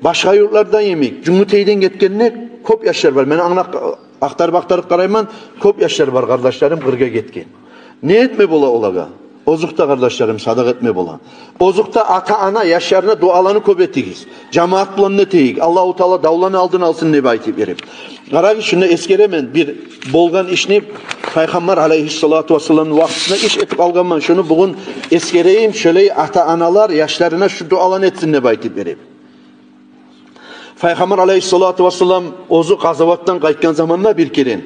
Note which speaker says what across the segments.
Speaker 1: Başka yurtlardan yemek. Cumhuriyet'ten ketkenine köp yaşlar var. Ben aktarıp karayman köp yaşlar var kardeşlerim kırga ketken. Ne etme bola olaga? Ozukta kardeşlerim sadak etme bola. Ozukta ata ana yaşlarına dualarını köp etigiz. Cemaat bulanını teyik. Allah-u Teala davlanı aldın alsın ne bayti verip. Karagi şunu eskeremen bir bolgan işini Peygamber aleyhissalatu vesselam'ın vaktinde iş etip alganman. Şunu bugün eskereyim şöyle ata analar yaşlarına şu dualarını etsin ne bayti verip. Peygamber aleyhissalatu vesselam ozu gazavattan qaytgan zamanla bir keren.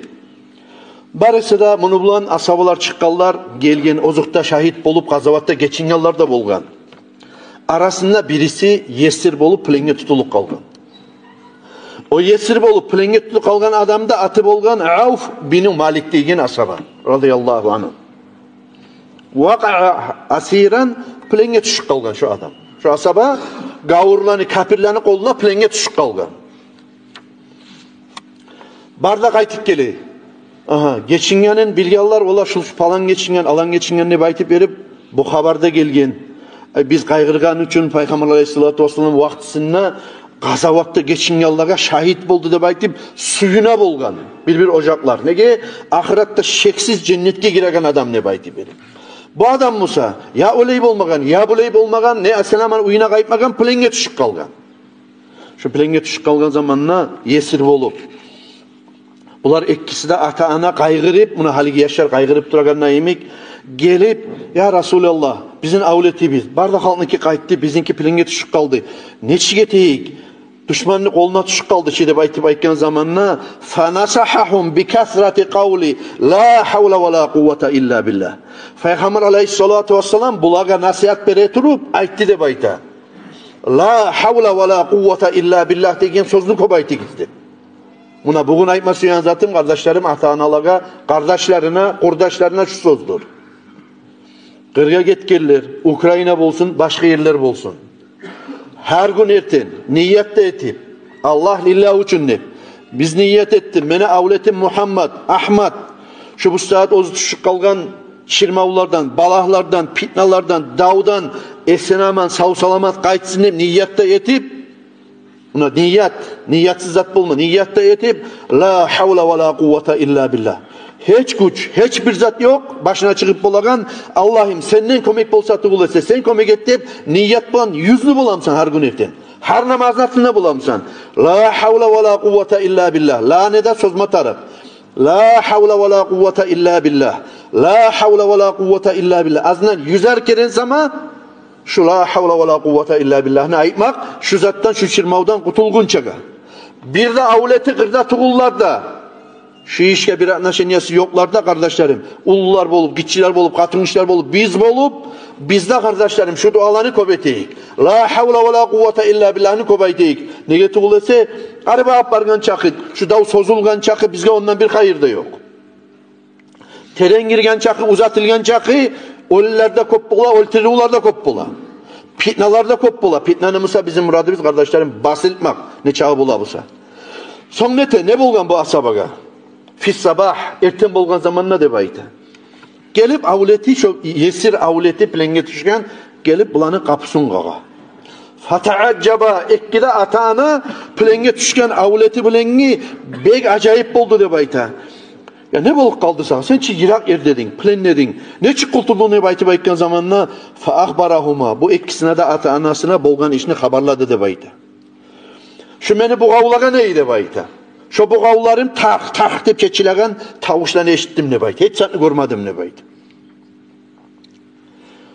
Speaker 1: Barысы da bunu bulan asabalar çıkkallar gelgen ozukta şahit bolup gazavatta geçinganlar da bolgan. Arasında birisi yesir bolup plenge tutulup kalgan. O yesir bolup plenge tutulup kalgan adamda atı bolgan Avf bin Malik degen asaba radıyallahu anh. Vaqa'a asiran plenge düşüp kalgan şu adam. Şu asaba gavurlarını, kapirlerini koluna plenge düşüp kalgan. Barda qaytıp geli. Aha, geçingenin bilgiler ola şu falan geçingen, alan geçingen ne baytıp verip bu haberda gelgen. Biz kaygırgan üçün Peygamber aleyhissalatu vesselam vaktısında gazavatta geçingenlerge şahit buldu da baytıp suyuna bolgan. Bir ocaklar. Nege ahirette şeksiz cennetke giregen adam ne baytıp verip. Bu adam Musa ya oleyip olmagan, ya buleyip olmagan, ne aselaman uyuna kayıpmagan plenge düşüp kalgan. Şu plenge düşüp kalgan zamanına yesir bolup. Bunlar ikkisi de ata ana kaygırıp, buna haligi yaşar kaygırıp duraganına yemek gelip, ya Resulallah bizim avletimiz, barda halkınki kayıttı, bizimki plenge düşüp kaldı. Neçi geteyik? Düşmanın koluna düşüp kaldı şeyde baytıp aytkan zamanına فَنَسَحَهُمْ بِكَثْرَةِ قَوْلِ لَا حَوْلَ وَلَا قُوَّةَ إِلَّا بِاللّٰهِ Peygamber aleyhissalatu vesselam bulaga nasihat bere turup aytti de bayta. La havla ve la kuvvete illa billah degen sözünü kobaytı gitti. Buna bugün aytması yan zatım kardeşlerim ata-analarga, kardeşlerine, kurdaşlarına şu sözdür. Kırga getkenler, Ukrayna bolsun, başka yerler bolsun. Her gün erten niyet de etip Allah lillah üçün ne? Biz niyet ettim. Mene avletim Muhammed, Ahmet. Şu bu saat ozu düşüp kalgan şirmavlardan, balahlardan, fitnalardan, davdan, esenaman, sağ salamat kaytsın hep niyet de etip buna niyetsiz zat bulma. Niyet de etip la havla ve la kuvvete illa billah. Hiç güç, hiçbir zat yok. Başına çıkıp bulagan Allah'ım senden kömek bolsa tuğul etse. Sen kömek et deyip niyet bulan yüzlü bulamsan her gün erten. Her namazın altında bulamsan. La havle ve la kuvvete illa billah. La ne de söz matarık. La havle ve la kuvvete illa billah. La havle ve la kuvvete illa billah. Azından yüzer keren zaman şu la havle ve la kuvvete illa billah ne aytmak? Şu zattan şu şirmavdan kutulgunçaga. Bir de avleti kırda tuğullarda. Şu işe bir anlaşılması yoklarda kardeşlerim. Ulular bolup, gitçiler bolup, katınmışlar bolup, biz bolup, bizde kardeşlerim şu dualarını köbeteyik. La havle ve la kuvvete illa billahını köbeteyik. Nege tuğul etse, araba apargan çakı, şu dav sozulgan çakı bizge ondan bir hayır da yok. Teren girgen çakı, uzatılgan çakı, ölülerde köp bola, öltiriularda köp bola. Fitnalarda köp bola. Fitnanımızsa bizim muradımız kardeşlerim basıltmak. Ne çağı bola busa. Son nete, ne bulgan bu asabaga? Fis sabah, erten bolgan zamanına de baydı. Gelip avleti, şu yesir avleti plenge düşken, gelip bulanın kapısın qağa. Fata'accaba, ekkide atağına plenge düşken avleti bilengi bek acayip boldu de baydı. Ya ne bolup kaldı sana? Sen çi yirak er dedin, plenledin. Ne çi kulturduğunu ne baydı baytken zamanına fa'akbarahuma. Bu ikkisine de ata-anasına bolgan işini haberladı de baydı. Şu meni bu qavlaga neydi de baydı? Şu bu qavlarım tak dep keçilegan tavuşlarını eşittim ne baydı. Hiç satını görmedim ne baydı.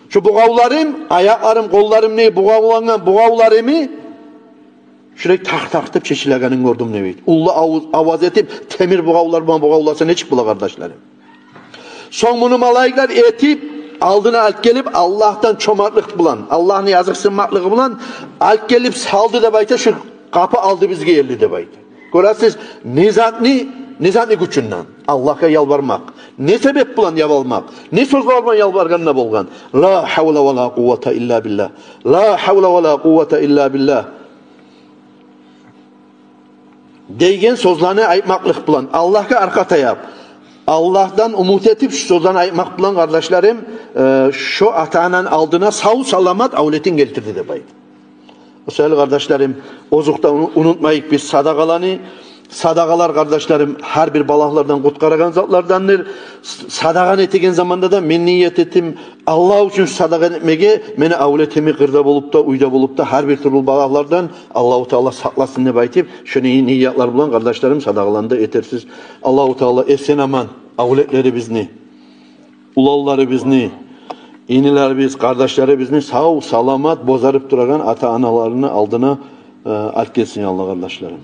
Speaker 1: Şu bu qavlarım, ayaklarım, kollarım ne bu qavlarımı şurayı tak dep keçileganın gördüm ne baydı. Ullu avaz etip temir bu qavlar bana bu qavlasa ne çık bula kardeşlerim. Son bunu malayikler etip aldığına alıp gelip Allah'tan çomarlık bulan, Allah'ın yazık sınmaklığı bulan alıp gelip saldı da baydı şu kapı aldı bizge yerli de baydı. Görəsiz, nizatni güçündən Allah'a yalvarmak. Ne sebep bulan yalvarmak? Ne söz var yalvarganına bolgan? La havle ve la kuvvete illa billah. La havle ve la kuvvete illa billah. Deygen sözlerini aytmaklık bulan. Allah'a arka tayap. Allah'tan umut etip şu sözlerini aytmak bulan kardeşlerim şu atanın aldığına sağ salamat avletin getirdi de baydı. Sevgili kardeşlerim, ozukta unutmayık biz sadakalarını. Sadakalar kardeşlerim her bir balaklardan kutkarıgan zatlardandır. Sadakan etigen zamanda da men niyet ettim Allah için sadakan etmege meni avletimi kırda bolup da uyda bolup da her bir türlü balaklardan Allahu Teala saklasın diye aytıp şunu niyetler bulan kardeşlerim sadakalandı etersiz. Allahu Teala esen aman avletleri bizni, ulalları bizni, iniler biz, kardeşleri bizni sağ salamat bozarıp duragan ata analarını aldığına alt gelsin Allah kardeşlerim.